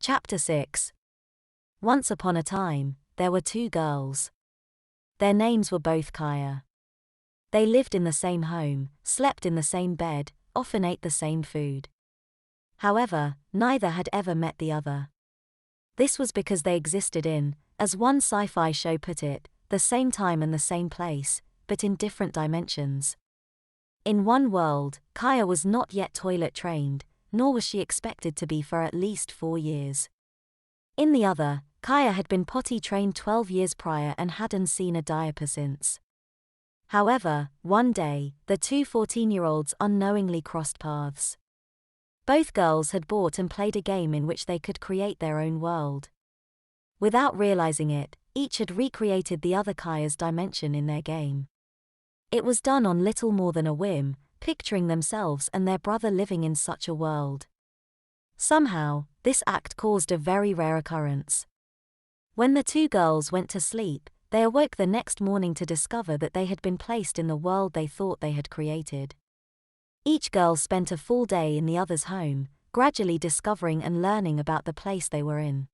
Chapter 6. Once upon a time, there were two girls. Their names were both Kaya. They lived in the same home, slept in the same bed, often ate the same food. However, neither had ever met the other. This was because they existed in, as one sci-fi show put it, the same time and the same place, but in different dimensions. In one world, Kaya was not yet toilet trained, nor was she expected to be for at least 4 years. In the other, Kaya had been potty trained 12 years prior and hadn't seen a diaper since. However, one day, the two 14-year-olds unknowingly crossed paths. Both girls had bought and played a game in which they could create their own world. Without realizing it, each had recreated the other Kaya's dimension in their game. It was done on little more than a whim, picturing themselves and their brother living in such a world. Somehow, this act caused a very rare occurrence. When the two girls went to sleep, they awoke the next morning to discover that they had been placed in the world they thought they had created. Each girl spent a full day in the other's home, gradually discovering and learning about the place they were in.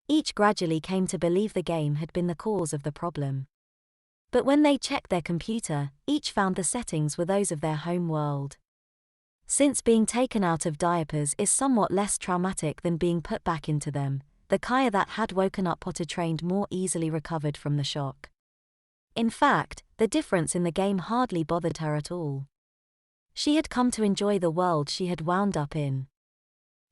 Each gradually came to believe the game had been the cause of the problem. But when they checked their computer, each found the settings were those of their home world. Since being taken out of diapers is somewhat less traumatic than being put back into them, the Kaya that had woken up potter-trained more easily recovered from the shock. In fact, the difference in the game hardly bothered her at all. She had come to enjoy the world she had wound up in.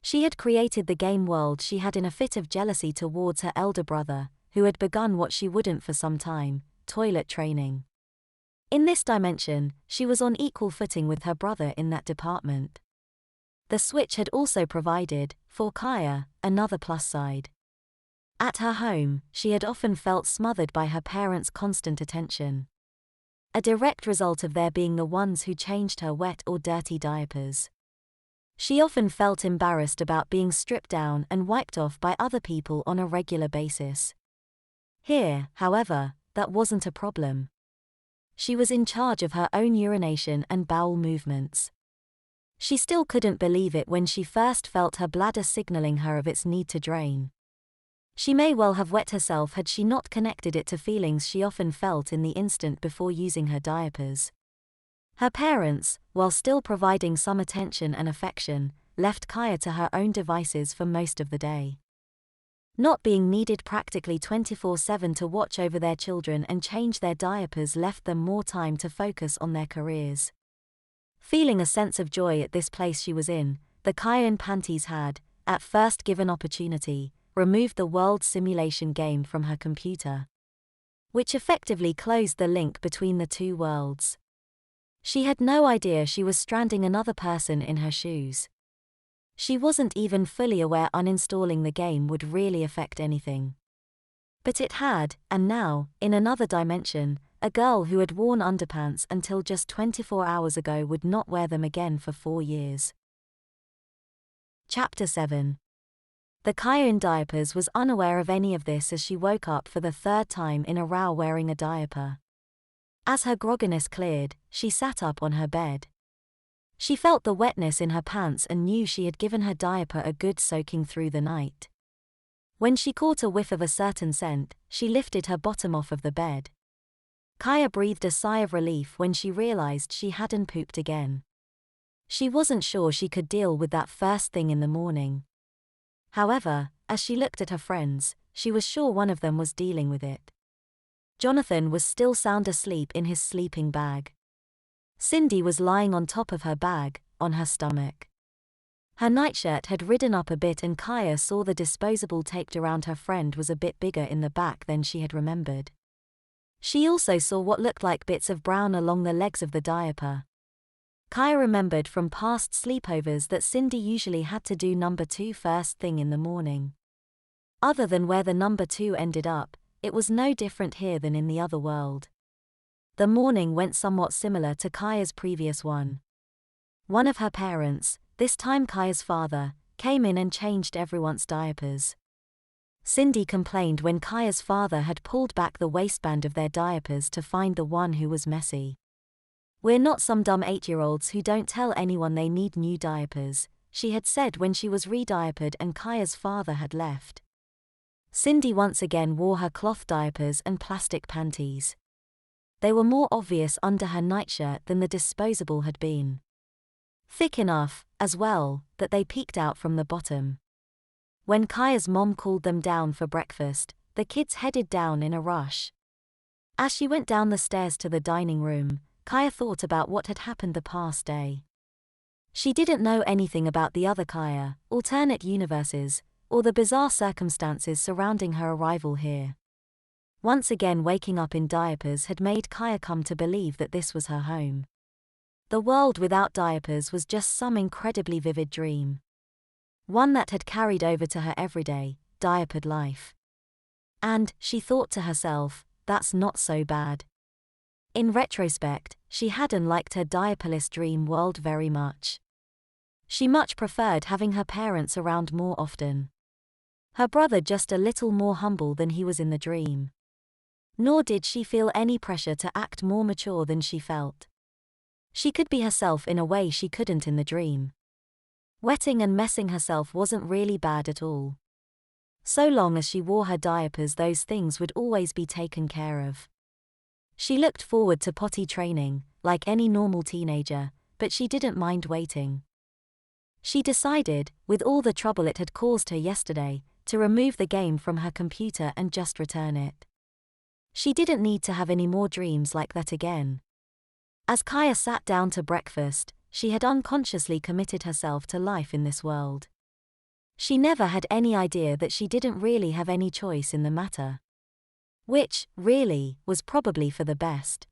She had created the game world she had in a fit of jealousy towards her elder brother, who had begun what she wouldn't for some time, toilet training. In this dimension, she was on equal footing with her brother in that department. The Switch had also provided, for Kaya, another plus side. At her home, she had often felt smothered by her parents' constant attention. A direct result of their being the ones who changed her wet or dirty diapers. She often felt embarrassed about being stripped down and wiped off by other people on a regular basis. Here, however, that wasn't a problem. She was in charge of her own urination and bowel movements. She still couldn't believe it when she first felt her bladder signaling her of its need to drain. She may well have wet herself had she not connected it to feelings she often felt in the instant before using her diapers. Her parents, while still providing some attention and affection, left Kaya to her own devices for most of the day. Not being needed practically 24/7 to watch over their children and change their diapers left them more time to focus on their careers. Feeling a sense of joy at this place she was in, the Kaya in panties had, at first given opportunity, removed the world simulation game from her computer, which effectively closed the link between the two worlds. She had no idea she was stranding another person in her shoes. She wasn't even fully aware uninstalling the game would really affect anything. But it had, and now, in another dimension, a girl who had worn underpants until just 24 hours ago would not wear them again for 4 years. Chapter 7. The Kaya in diapers was unaware of any of this as she woke up for the third time in a row wearing a diaper. As her grogginess cleared, she sat up on her bed. She felt the wetness in her pants and knew she had given her diaper a good soaking through the night. When she caught a whiff of a certain scent, she lifted her bottom off of the bed. Kaya breathed a sigh of relief when she realized she hadn't pooped again. She wasn't sure she could deal with that first thing in the morning. However, as she looked at her friends, she was sure one of them was dealing with it. Jonathan was still sound asleep in his sleeping bag. Cindy was lying on top of her bag, on her stomach. Her nightshirt had ridden up a bit and Kaya saw the disposable taped around her friend was a bit bigger in the back than she had remembered. She also saw what looked like bits of brown along the legs of the diaper. Kaya remembered from past sleepovers that Cindy usually had to do number 2 first thing in the morning. Other than where the number 2 ended up, it was no different here than in the other world. The morning went somewhat similar to Kaya's previous one. One of her parents, this time Kaya's father, came in and changed everyone's diapers. Cindy complained when Kaya's father had pulled back the waistband of their diapers to find the one who was messy. "We're not some dumb 8-year-olds who don't tell anyone they need new diapers," she had said when she was re-diapered and Kaya's father had left. Cindy once again wore her cloth diapers and plastic panties. They were more obvious under her nightshirt than the disposable had been. Thick enough, as well, that they peeked out from the bottom. When Kaya's mom called them down for breakfast, the kids headed down in a rush. As she went down the stairs to the dining room, Kaya thought about what had happened the past day. She didn't know anything about the other Kaya, alternate universes, or the bizarre circumstances surrounding her arrival here. Once again waking up in diapers had made Kaya come to believe that this was her home. The world without diapers was just some incredibly vivid dream. One that had carried over to her everyday, diapered life. And, she thought to herself, that's not so bad. In retrospect, she hadn't liked her diaperless dream world very much. She much preferred having her parents around more often. Her brother just a little more humble than he was in the dream. Nor did she feel any pressure to act more mature than she felt. She could be herself in a way she couldn't in the dream. Wetting and messing herself wasn't really bad at all. So long as she wore her diapers, those things would always be taken care of. She looked forward to potty training, like any normal teenager, but she didn't mind waiting. She decided, with all the trouble it had caused her yesterday, to remove the game from her computer and just return it. She didn't need to have any more dreams like that again. As Kaya sat down to breakfast, she had unconsciously committed herself to life in this world. She never had any idea that she didn't really have any choice in the matter. Which, really, was probably for the best.